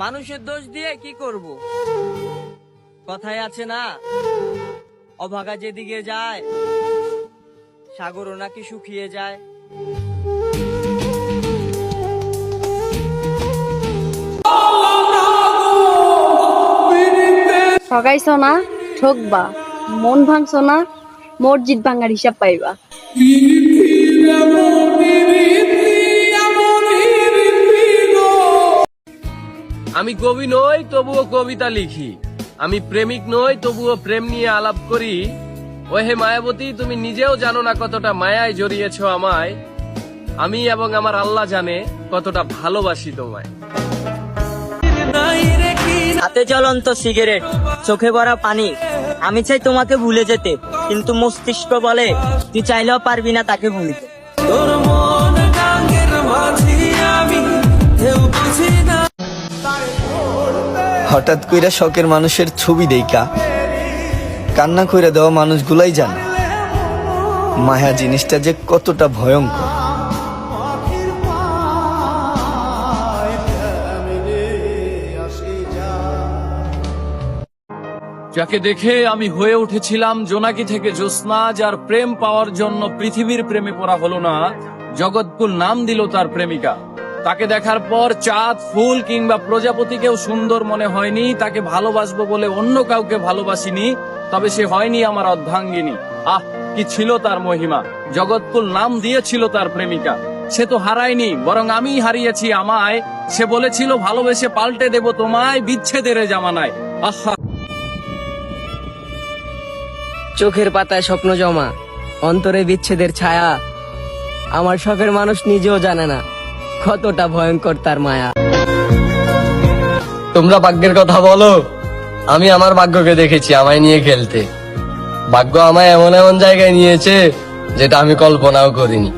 মানুষের দোষ দিয়ে কি করব? কথায় আছে না, অভাগা যেদিকে যায় সাগরও নাকি শুকিয়ে যায়। ঠগাইছো না, ঠকবা। মন ভাঙছো না, মসজিদ ভাঙার হিসাব পাইবা। আমি কবি নই তবুও কবিতা লিখি, আমি প্রেমিক নই তবুও প্রেম নিয়ে আলাপ করি। ওহে মায়াবতী, তুমি নিজেও জানো না কতটা মায়ায় জড়িয়েছ আমায়, আমি এবং আমার আল্লাহ জানে কতটা ভালোবাসি তোমায়। হাতে জ্বলন্ত সিগারেট, চোখে ভরা পানি, আমি চাই তোমাকে ভুলে যেতে, কিন্তু মস্তিষ্ক বলে তুই চাইলেও পারবি না তাকে ভুলিতে। হঠাৎ কইরা শখের মানুষের ছবি দেইকা কান্না কইরা দেওয়া মানুষগুলাই জানে মায়া জিনিসটা যে কতটা ভয়ঙ্কর। যাকে দেখে আমি হয়ে উঠেছিলাম জোনাকি থেকে জ্যোৎস্না, যার প্রেম পাওয়ার জন্য পৃথিবীর প্রেমে পড়া হলো না, জগৎকুল নাম দিল তার প্রেমিকা। তাকে দেখার পর চাঁদ, ফুল কিংবা প্রজাপতিকেও সুন্দর মনে হয়নি। তাকে ভালোবাসবো বলে অন্য কাউকে ভালোবাসিনি, তবে সে হয়নি আমার অর্ধাঙ্গিনী। আহ, কি ছিল তার মহিমা! জগৎকুল নাম দিয়েছিল তার প্রেমিকা। সে তো হারায়নি, বরং আমিই হারিয়েছি আমায়। সে বলেছিল ভালোবেসে পাল্টে দেব তোমায়, বিচ্ছেদের জামানায়। আহা, চোখের পাতায় স্বপ্ন জমা, অন্তরে বিচ্ছেদের ছায়া, আমার শখের মানুষ নিজেও জানে না কতটা ভয়ঙ্কর তার মায়া। তোমরা ভাগ্যের কথা বলো, আমি আমার ভাগ্যকে দেখেছি আমায় নিয়ে খেলতে। ভাগ্য আমায় এমন এমন জায়গায় নিয়েছে যেটা আমি কল্পনাও করিনি।